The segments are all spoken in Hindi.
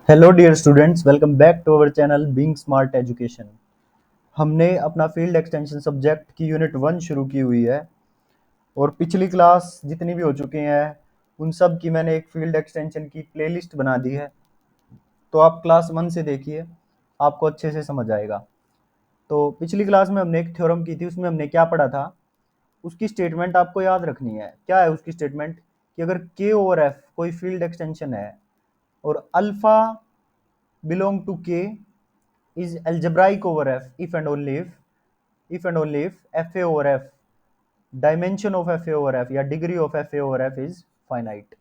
Hello dear students, welcome back to our channel being smart education. हमने अपना फील्ड एक्सटेंशन सब्जेक्ट की यूनिट 1 शुरू की हुई है और पिछली क्लास जितनी भी हो चुकी हैं उन सब की मैंने एक फील्ड एक्सटेंशन की प्लेलिस्ट बना दी है। तो आप क्लास 1 से देखिए, आपको अच्छे से समझ आएगा। तो पिछली क्लास में हमने एक थ्योरम की थी, उसमें हमने क्या पढ़ा था, उसकी स्टेटमेंट आपको याद रखनी है। क्या है उसकी स्टेटमेंट कि अगर के ओवर एफ कोई फील्ड एक्सटेंशन है और अल्फा बिलोंग टू के is algebraic over f if and only if fa over f dimension of fa over f या degree of fa over f is finite।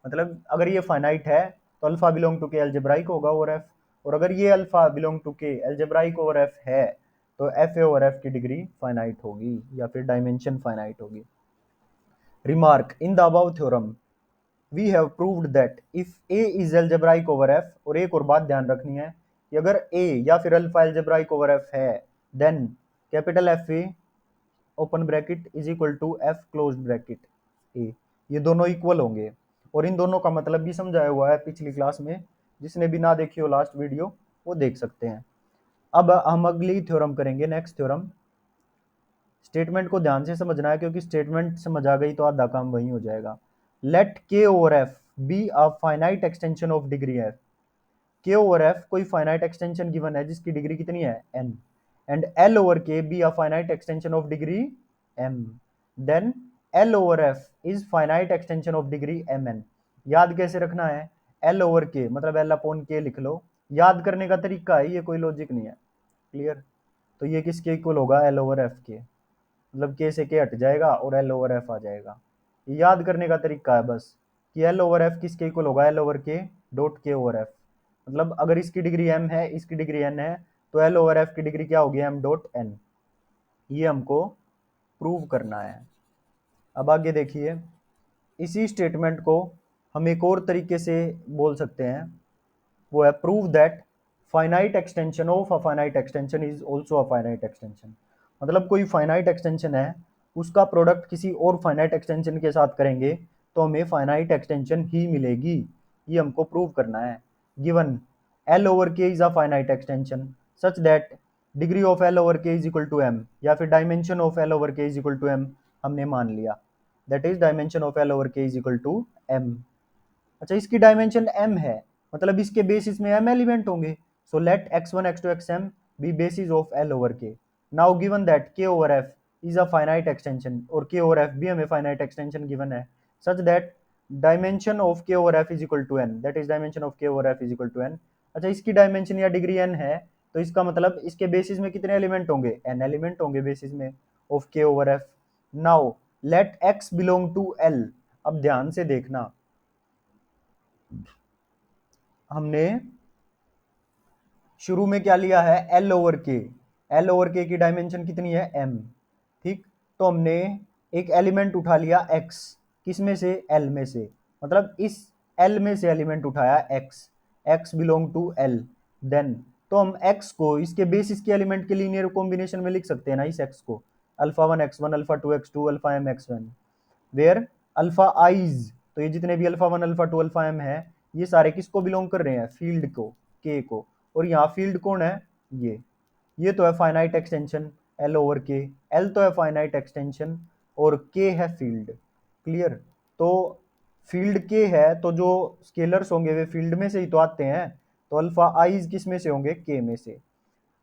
मतलब अगर ये फाइनाइट है तो alpha belong to K algebraic होगा ओवर एफ, और अगर ये alpha belong to K algebraic over F है तो एफ ए ओवर एफ की डिग्री फाइनाइट होगी या फिर डायमेंशन फाइनाइट होगी। Remark, in the above theorem we have proved that if A is algebraic over F, और एक और बात ध्यान रखनी है कि अगर ए या फिर अल्फा एल्जेब्राइक ओवर एफ है then capital F A open bracket is equal to F close bracket A, ये दोनों इक्वल होंगे। और इन दोनों का मतलब भी समझाया हुआ है पिछली क्लास में, जिसने भी ना देखी हो लास्ट वीडियो वो देख सकते हैं। अब हम अगली थ्योरम करेंगे, नेक्स्ट थ्योरम। स्टेटमेंट को ध्यान से समझना है क्योंकि स्टेटमेंट समझ आ गई तो आधा काम वही हो जाएगा। Let K over F be a finite extension of degree F. K over F कोई फाइनाइट एक्सटेंशन गिवन है जिसकी डिग्री कितनी है n, and L over K be a finite extension of degree m, then L over F is finite extension of degree mn। याद कैसे रखना है, एल ओवर के मतलब एल अपॉन के लिख लो। याद करने का तरीका है, ये कोई लॉजिक नहीं है। क्लियर? तो ये किसके इक्वल होगा, एल ओवर एफ के, मतलब के से के हट जाएगा और एल ओवर एफ आ जाएगा। ये याद करने का तरीका है बस कि एल ओवर एफ किसके इक्वल होगा, एल ओवर के डॉट के ओवर एफ। मतलब अगर इसकी डिग्री एम है, इसकी डिग्री एन है, तो एल ओवर एफ की डिग्री क्या होगी, एम डॉट एन। ये हमको प्रूव करना है। अब आगे देखिए, इसी स्टेटमेंट को हम एक और तरीके से बोल सकते हैं, वो है prove that finite extension of a finite extension is also a finite extension. मतलब कोई फाइनाइट एक्सटेंशन है, उसका प्रोडक्ट किसी और फाइनाइट एक्सटेंशन के साथ करेंगे तो हमें फाइनाइट एक्सटेंशन ही मिलेगी। ये हमको प्रूव करना है। गिवन एल ओवर के is a finite extension such that degree of L over के इज इक्वल टू एम, या फिर डायमेंशन ऑफ एल ओवर के इज इक्वल टू एम हमने मान लिया। That is dimension of L over के इज इक्वल टू एम। अच्छा, इसकी डायमेंशन m है, मतलब इसके बेसिस में m एलिमेंट होंगे। So let x1 x2 xm be basis of l over k। Now given that k over f is a finite extension, और k ओवर f भी हमें फाइनाइट एक्सटेंशन गिवन है, such that dimension of k over f is equal to n, that is dimension of k over f is equal to n। अच्छा, इसकी डायमेंशन या डिग्री n है, तो इसका मतलब इसके बेसिस में कितने एलिमेंट होंगे, n एलिमेंट होंगे बेसिस में of k over f। Now let x belong to l। अब ध्यान से देखना, हमने शुरू में क्या लिया है, एल ओवर के। एल ओवर के की डायमेंशन कितनी है, एम। ठीक, तो हमने एक एलिमेंट उठा लिया एक्स, किस में से, एल में से, मतलब इस एल में से एलिमेंट उठाया X, X belong to L. Then तो हम एक्स को इसके बेसिस के एलिमेंट के लीनियर कॉम्बिनेशन में लिख सकते हैं ना, इस एक्स को alpha one x one, alpha two X two, alpha M X one, where alpha I's. तो ये जितने भी alpha one alpha two alpha M है, ये सारे किसको बिलोंग कर रहे हैं, फील्ड को, के को। और यहाँ फील्ड कौन है, ये तो है फाइनाइट एक्सटेंशन एल ओवर के, एल तो है फाइनाइट एक्सटेंशन और के है फील्ड। क्लियर? तो फील्ड के है तो जो स्केलर्स होंगे वे फील्ड में से ही तो आते हैं, तो अल्फा आईज किस में से होंगे, के में से।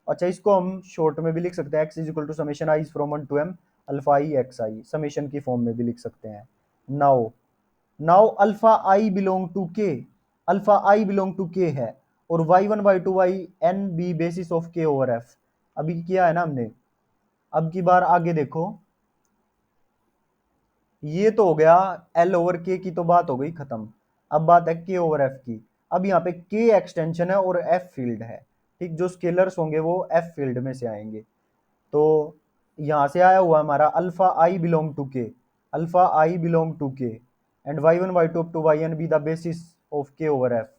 अच्छा, इसको हम शॉर्ट में भी लिख सकते हैं, X is equal to summation I from one to M alpha I x I, summation की फॉर्म में भी लिख सकते हैं। Now now alpha I belong to K, alpha I belong to K है, और Y one Y two Y N be basis of K over F. अभी किया है ना हमने। अब की बार आगे देखो, ये तो हो गया एल ओवर के की तो बात हो गई खत्म। अब बात है के ओवर एफ की। अब यहाँ पे के एक्सटेंशन है और एफ फील्ड है। ठीक, जो स्केलर्स होंगे वो एफ फील्ड में से आएंगे। तो यहाँ से आया हुआ हमारा alpha I belong to K, alpha I belong to K and Y one Y two up to Y N be the basis of K over F.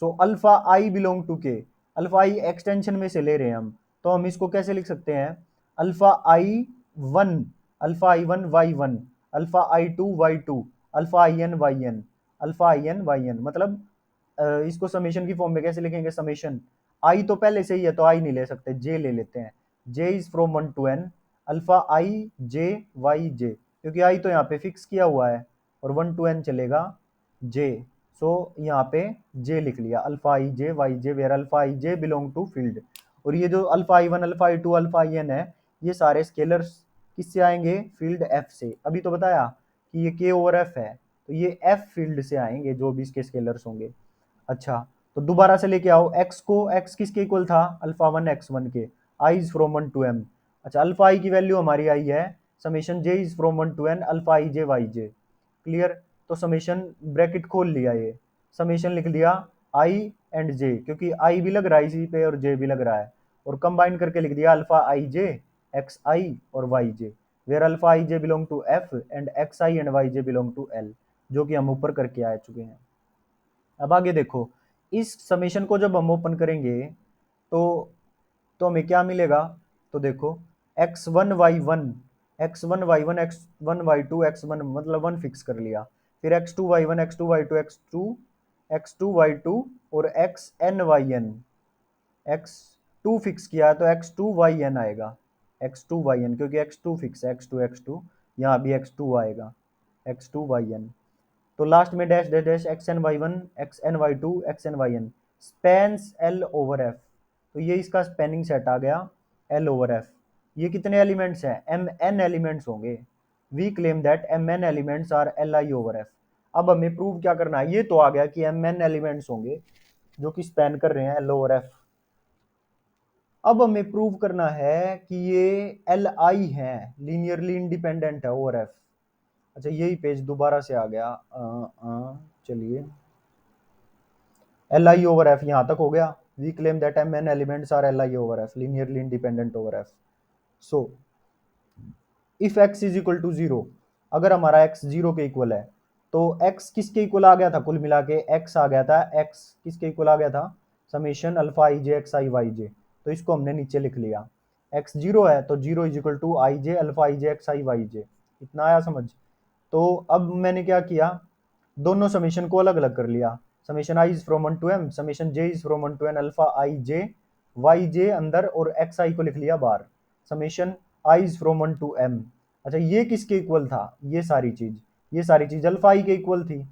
So alpha I belong to K, alpha I extension में से ले रहे हैं हम, तो हम इसको कैसे लिख सकते हैं, alpha I one, alpha I one Y one, alpha I two Y two, alpha I N Y N, alpha I N Y N. मतलब इसको समेशन की फॉर्म में कैसे लिखेंगे, समेशन आई तो पहले से ही है तो आई नहीं ले सकते, जे ले लेते हैं। J is from 1 to n alpha I J Y J, क्योंकि आई तो यहाँ पे फिक्स किया हुआ है और 1 to n चलेगा जे। सो यहाँ पे जे लिख लिया, alpha I J Y J where alpha I J belong to field. और ये जो अल्फा आई वन अल्फा आई टू अल्फा आई एन है, ये सारे स्केलर्स किससे आएंगे, फील्ड एफ से। अभी तो बताया कि ये के ओवर एफ है, तो ये एफ फील्ड से आएंगे जो भी इसके स्केलर्स होंगे। अच्छा, तो दोबारा से लेके आओ एक्स को, एक्स किसके इक्वल था, अल्फा वन एक्स वन के, I is from 1 to m। अच्छा, अल्फा आई की वैल्यू हमारी आई है, summation J is from 1 to n alpha I J Y J. Clear, तो समेशन ब्रैकेट खोल लिया, ये समेशन लिख दिया आई एंड जे, क्योंकि आई भी लग रहा है इसी पे और जे भी लग रहा है, और कंबाइन करके लिख दिया alpha I J X I और Y J, where alpha I J belong to F and X I and Y J belong to L, जो कि हम ऊपर करके आ चुके हैं। अब आगे देखो, इस समेशन को जब हम ओपन करेंगे तो हमें क्या मिलेगा, तो देखो X one Y one, x one Y one x one Y two X one मतलब वन फिक्स कर लिया, फिर X two Y one x two Y two X two Y two और X N Y N, X two fix किया है तो एक्स टू वाई एन आएगा, एक्स टू वाई एन, क्योंकि एक्स टू फिक्स है, एक्स टू यहाँ भी एक्स टू आएगा, एक्स टू वाई एन। तो लास्ट में dash dash dash x N y one x N y two x N Y n spans L over F, तो ये इसका स्पेनिंग सेट आ गया एल ओवर एफ। ये कितने एलिमेंट्स हैं, एम एन एलिमेंट्स होंगे, we claim that m n elements are L I over F. अब हमें प्रूव क्या करना है, ये तो आ गया कि एम एन एलिमेंट्स होंगे जो कि स्पेन कर रहे हैं एल ओवर एफ। अब हमें प्रूव करना है कि ये एल आई है, लीनियरली इंडिपेंडेंट है ओवर एफ। अच्छा, यही पेज दोबारा से आ गया, चलिए, एल आई ओवर एफ यहाँ तक हो गया, we claim that m n elements are L I over F linearly independent over F. So if x is equal to zero, अगर हमारा एक्स जीरो के इक्वल है, तो एक्स किसके इक्वल आ गया था, कुल मिला के एक्स आ गया था, एक्स किसके इक्वल आ गया था, समेशन अल्फा आई जे एक्स आई वाई जे, तो इसको हमने नीचे लिख लिया, एक्स जीरो है तो zero is equal to I J alpha I J X I Y J. इतना आया समझ। तो अब मैंने क्या किया, दोनों समेशन को अलग अलग कर लिया, summation I is from 1 to m summation J is from 1 to n alpha I J Y J अंदर और एक्स आई को लिख लिया बाहर, summation I is from 1 to m। अच्छा, ये किसके इक्वल था, ये सारी चीज अल्फा आई के इक्वल थी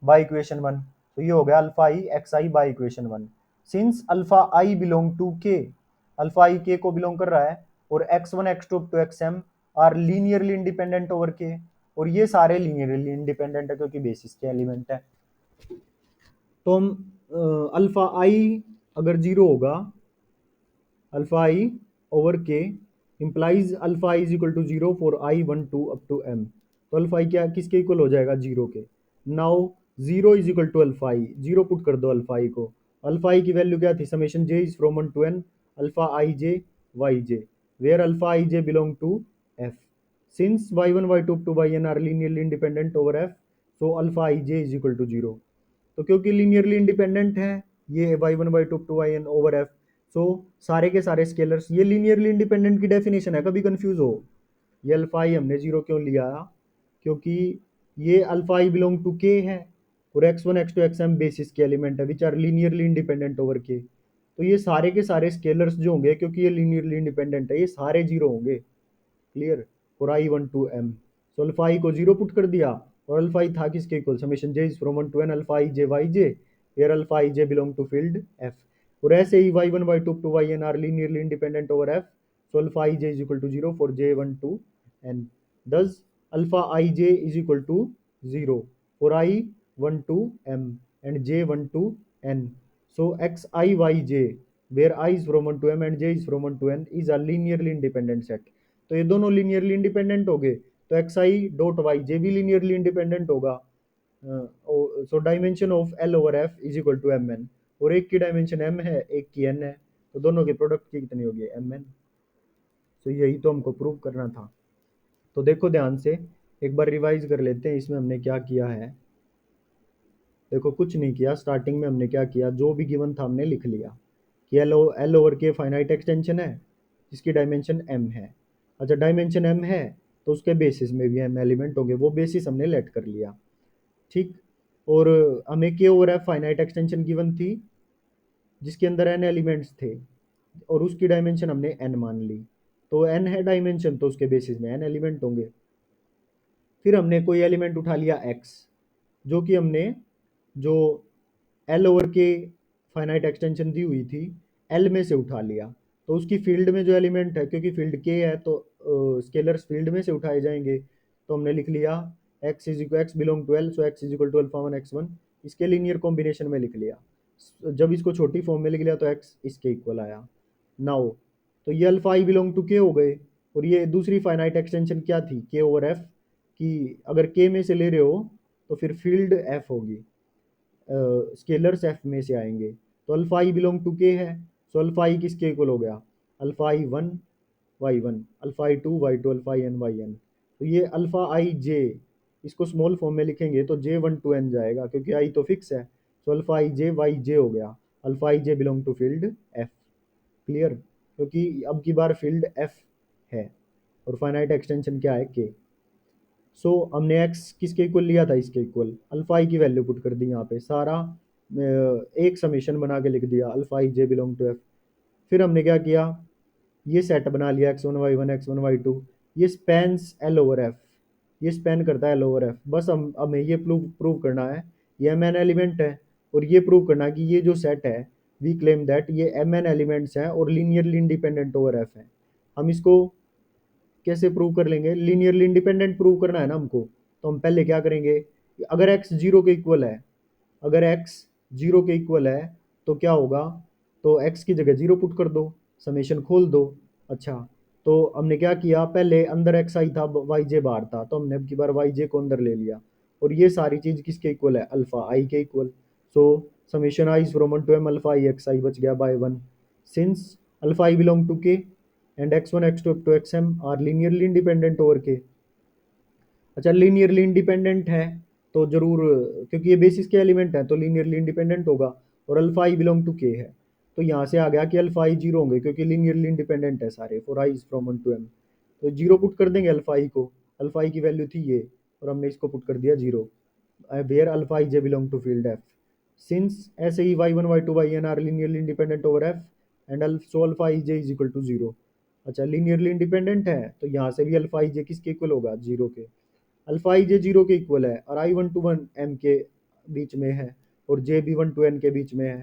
बाय इक्वेशन वन, तो ये हो गया alpha I x i by equation one. Since alpha I belong to K, alpha i K को बिलोंग कर रहा है, और x one x two up to x m are linearly independent over K, और ये सारे लीनियरली इंडिपेंडेंट है क्योंकि बेसिस के एलिमेंट है। तो हम अल्फा आई अगर जीरो होगा, alpha i over K implies alpha i is equal to zero for i one two up to m, तो अल्फा आई क्या किसके इक्वल हो जाएगा, जीरो के। Now zero is equal to alpha i, zero put कर दो अल्फा आई को, अल्फा आई की वैल्यू क्या थी, summation J is from 1 to n alpha I J Y J, where alpha I J belong to F. Since y one Y two up to Y n are linearly independent over F, so alpha I j is equal to zero. तो क्योंकि लीनियरली इंडिपेंडेंट है ये y one Y two to Y n over F, so सारे के सारे स्केलर्स, ये लीनियरली इंडिपेंडेंट की डेफिनेशन है, कभी कंफ्यूज हो, ये अल्फा आई हमने जीरो क्यों लिया, क्योंकि ये alpha I belong to K है और x one x two x m basis के एलिमेंट है which are linearly independent over K, तो ये सारे के सारे स्केलर्स जो होंगे क्योंकि ये लीनियरली इंडिपेंडेंट है ये सारे जीरो होंगे। क्लियर, और आई वन टू एम, तो अल्फा आई को जीरो पुट कर दिया, और अल्फा आई था किसके equal, summation J is from 1 to n alpha I J Y J, where alpha I J belong to field F. और ऐसे ही y one Y two Y n are linearly independent over F, so alpha ij is equal to 0 for j1 to n, thus alpha ij is equal to 0 for I1 to m and j1 to n, so xiyj where I is from 1 to m and j is from 1 to n is a linearly independent set। तो ये दोनों लीनियरली इंडिपेंडेंट हो गए, तो x i dot y j भी लीनियरली इंडिपेंडेंट होगा। So dimension of L over F is equal to m n, और एक की डायमेंशन एम है एक की एन है, तो दोनों के प्रोडक्ट की कितनी होगी, एम एन। तो यही तो हमको प्रूव करना था। तो देखो ध्यान से एक बार रिवाइज कर लेते हैं इसमें हमने क्या किया है। देखो कुछ नहीं किया, स्टार्टिंग में हमने क्या किया, जो भी गिवन था हमने लिख लिया कि एल ओवर के फाइनाइट एक्सटेंशन है जिसकी डायमेंशन एम है। अच्छा, डायमेंशन एम है तो उसके बेसिस में भी एम एलिमेंट होंगे, वो बेसिस हमने लेट कर लिया। ठीक, और हमें के over F finite extension given थी जिसके अंदर एन एलिमेंट्स थे और उसकी डायमेंशन हमने एन मान ली। तो एन है डायमेंशन तो उसके बेसिस में एन एलिमेंट होंगे। फिर हमने कोई एलिमेंट उठा लिया एक्स, जो कि हमने जो एल ओवर के फाइनाइट एक्सटेंशन दी हुई थी एल में से उठा लिया। तो उसकी फील्ड में जो एलिमेंट है, क्योंकि फील्ड के है तो स्केलर्स फील्ड में से उठाए जाएंगे। तो हमने लिख लिया x is equal x belong to L, so x is equal to alpha one x one, इसके लीनियर कॉम्बिनेशन में लिख लिया। जब इसको छोटी फॉर्म में लिख लिया तो एक्स इसके इक्वल आया। नाउ तो ये अल्फा आई बिलोंग टू के हो गए। और ये दूसरी फाइनाइट एक्सटेंशन क्या थी, के ओवर एफ, कि अगर के में से ले रहे हो तो फिर फील्ड एफ होगी, स्केलर्स एफ में से आएंगे। तो alpha I belong to K है, सो अल्फा आई किसके इक्वल हो गया, alpha I one Y one, alpha I two Y two, alpha I N Y n. तो ये अल्फा आई जे, इसको स्मॉल फॉर्म में लिखेंगे तो जे वन टू एन जाएगा क्योंकि आई तो फिक्स है। सो अल्फा आई जे वाई जे हो गया, alpha I J belong to field F. Clear, क्योंकि अब की बार फील्ड एफ है और फाइनाइट एक्सटेंशन क्या है के। सो हमने एक्स किसके इक्वल लिया था, इसके इक्वल। अल्फा आई की वैल्यू पुट कर दी यहाँ पे, सारा एक समीशन बना के लिख दिया alpha I J belong to F. फिर हमने क्या किया, ये सेट बना लिया x one Y one x one Y two, ये स्पैन्स एल ओवर एफ, ये स्पैन करता है एल ओवर एफ। बस हम हमें ये प्रूव करना है ये एम एन एलिमेंट है, और ये प्रूव करना है कि ये जो सेट है वी क्लेम दैट ये एम एन एलिमेंट्स हैं और लीनियरली इंडिपेंडेंट ओवर एफ है। हम इसको कैसे प्रूव कर लेंगे, लीनियरली इंडिपेंडेंट प्रूव करना है ना हमको। तो हम पहले क्या करेंगे, अगर एक्स जीरो के इक्वल है, अगर एक्स जीरो के इक्वल है तो क्या होगा, तो एक्स की जगह जीरो पुट कर दो, समेशन खोल दो। अच्छा, तो हमने क्या किया, पहले अंदर एक्स आई था वाई जे बाहर था, तो हमने अब की बार वाई जे को अंदर ले लिया। और ये सारी चीज किसके इक्वल है, अल्फा आई के equal. So summation I from one to M alpha I x i बच गया by one, since alpha I belong to K and x one x two up to x m are linearly independent over K. अच्छा, लीनियरली इंडिपेंडेंट है तो जरूर, क्योंकि ये बेसिस के एलिमेंट है तो लीनियरली इंडिपेंडेंट होगा। और alpha I belong to K है, तो यहाँ से आ गया कि अल्फा आई जीरो होंगे क्योंकि लीनियरली इंडिपेंडेंट है सारे for i from one to m. तो जीरो पुट कर देंगे अल्फा आई को, अल्फा आई की वैल्यू थी ये और हमने इसको पुट कर दिया zero, where alpha I J belong to field F. Since ऐसे ही y one Y two Y n are linearly independent over F and so alpha I j is equal to zero. अच्छा, लीनियरली इंडिपेंडेंट है तो यहाँ से भी अल्फा आई जे किसके इक्वल होगा, जीरो के। अल्फा आई जे जीरो के इक्वल है और i one two one m के बीच में है और जे भी वन टू एन के बीच में है।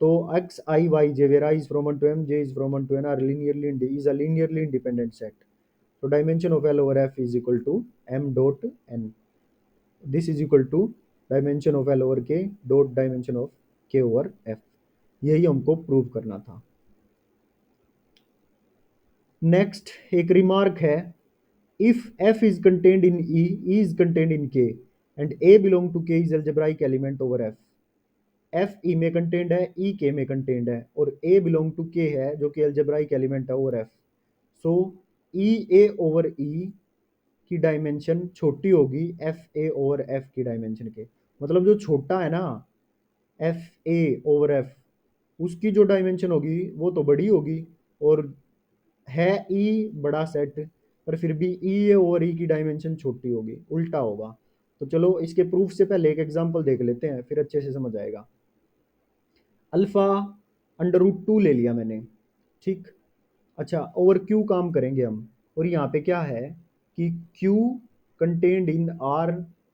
तो x I Y j where i is from one to m j is from one to n are linearly is a linearly independent set. तो dimension of L over F is equal to m dot n, this is equal to dimension of L over K dot dimension of K over F. यही हमको प्रूव करना था। नेक्स्ट एक रिमार्क है, if f is contained in e is contained in k and a belong to k is algebraic element over f। f e में कंटेंड है, e k में कंटेंड है और a belong to k है जो कि algebraic element है over f। So e a over e की डायमेंशन छोटी होगी एफ ए ओवर एफ की डायमेंशन के। मतलब जो छोटा है ना एफ ए ओवर एफ, उसकी जो डायमेंशन होगी वो तो बड़ी होगी, और है ई बड़ा सेट पर फिर भी ई ए ओवर ई की डायमेंशन छोटी होगी, उल्टा होगा। तो चलो इसके प्रूफ से पहले एक एग्जांपल देख लेते हैं फिर अच्छे से समझ आएगा। अल्फा अंडर रूट टू ले लिया मैंने, ठीक। अच्छा, ओवर क्यू काम करेंगे हम, और यहाँ पे क्या है कि Q contained in R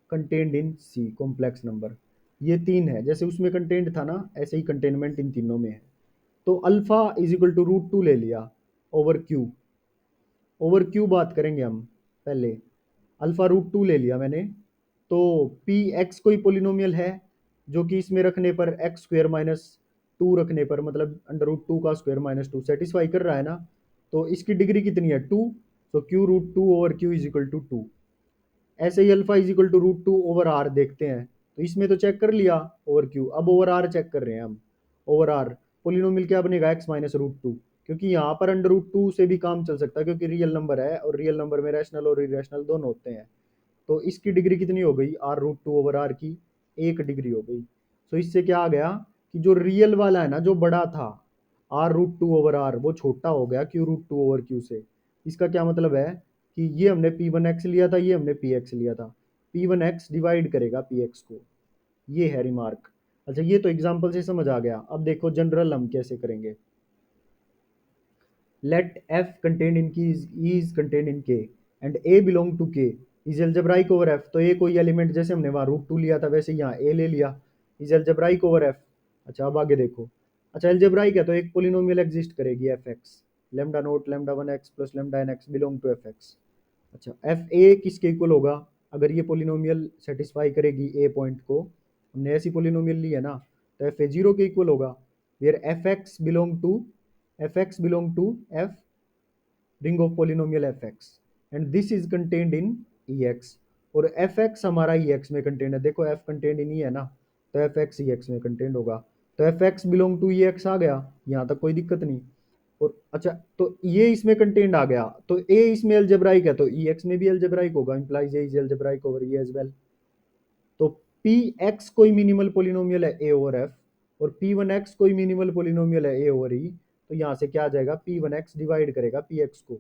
contained in C complex number, ये तीन है, जैसे उसमें कंटेंट था ना ऐसे ही कंटेनमेंट इन तीनों में है। तो alpha is equal to root two ले लिया ओवर क्यू, ओवर क्यू बात करेंगे हम पहले। अल्फा रूट टू ले लिया मैंने, तो पी एक्स कोई पोलिनोमियल है जो कि इसमें रखने पर एक्स स्क्वेयर माइनस टू रखने पर, मतलब अंडर रूट टू का स्क्वेयर माइनस टू सेटिस्फाई कर रहा है ना। तो इसकी डिग्री कितनी है, टू। तो q root two over q is equal to two. ऐसे ही alpha is equal to root two over r देखते हैं, तो इसमें तो चेक कर लिया ओवर क्यू, अब ओवर आर चेक कर रहे हैं हम। ओवर आर पोलिनोमियल क्या बनेगा, एक्स माइनस रूट टू, क्योंकि यहाँ पर अंडर रूट टू से भी काम चल सकता है क्योंकि रियल नंबर है और रियल नंबर में रैशनल और इरेशनल दोनों होते हैं। तो इसकी डिग्री कितनी हो गई, R root two over R की एक डिग्री हो गई। तो इससे क्या आ गया कि जो रियल वाला है ना जो बड़ा था R root two over R, वो छोटा हो गया Q root two over Q से। इसका क्या मतलब है कि ये हमने पी वन एक्स लिया था, ये हमने पी एक्स लिया था, पी वन एक्स डिवाइड करेगा पी एक्स को, ये है रिमार्क। अच्छा, ये तो एग्जाम्पल से समझ आ गया। अब देखो जनरल हम कैसे करेंगे। let f contained in key is contained in k and a belong to k is algebraic over f। तो a कोई एलिमेंट, जैसे हमने वहां रूट टू लिया था वैसे यहाँ a ले लिया, is algebraic over f। अच्छा अब आगे देखो। अच्छा algebraic है तो एक पोलिनोमियल एग्जिस्ट करेगी f x, lambda naught lambda one x plus lambda n x belong to F x. अच्छा एफ ए किसके इक्वल होगा, अगर ये पोलिनोमियल सेटिस्फाई करेगी ए पॉइंट को, हमने ऐसी पोलिनोमियल ली है ना, तो एफ ए जीरो के इक्वल होगा। Where f x belong to F ring of polynomial F x and this is contained in E x. और एफ एक्स हमारा ई एक्स में कंटेंड है, देखो एफ कंटेंड इन ई है ना, तो एफ एक्स ई एक्स में कंटेंड होगा। तो F x belong to E x आ गया, यहाँ तक कोई दिक्कत नहीं। और अच्छा तो ये इसमें कंटेंट आ गया, तो ए इसमें अलजेब्राइक है तो ई एक्स में भी अलजेब्राइक होगा, implies a is algebraic over E as well. तो पी एक्स कोई मिनिमल पोलिनोमियल है ए ओवर एफ, और पी वन एक्स कोई मिनिमल पोलिनोमियल है ए ओवर ई, तो यहाँ से क्या आ जाएगा, पी वन एक्स डिवाइड करेगा पी एक्स को,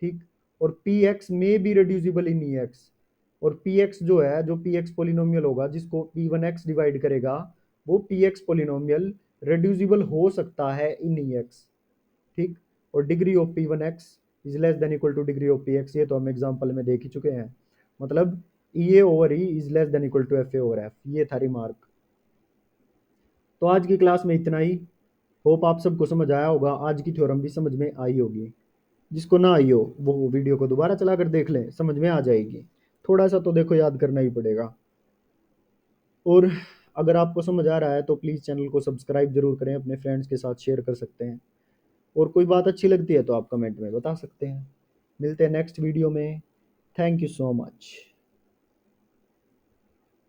ठीक। और पी एक्स में बी रिड्यूसिबल इन ई एक्स, और पी एक्स जो है, जो पी एक्स पोलिनोमियल होगा जिसको पी वन एक्स डिवाइड करेगा, वो पी एक्स पोलिनोमियल रिड्यूसिबल हो सकता है इन ई एक्स, ठीक। और degree of P one x is less than equal two degree of P x, ये तो हम एग्जाम्पल में देख ही चुके हैं। मतलब E A over E is less than equal to F A over F, ये था रिमार्क। तो आज की क्लास में इतना ही। होप आप सबको समझ आया होगा, आज की थ्योरम भी समझ में आई होगी। जिसको ना आई हो वो वीडियो को दोबारा चला कर देख लें, समझ में आ जाएगी। थोड़ा सा तो देखो याद करना ही पड़ेगा। और अगर आपको समझ आ रहा है तो प्लीज़ चैनल को सब्सक्राइब जरूर करें, अपने फ्रेंड्स के साथ शेयर कर सकते हैं। और कोई बात अच्छी लगती है तो आप कमेंट में बता सकते हैं। मिलते हैं नेक्स्ट वीडियो में। Thank you so much.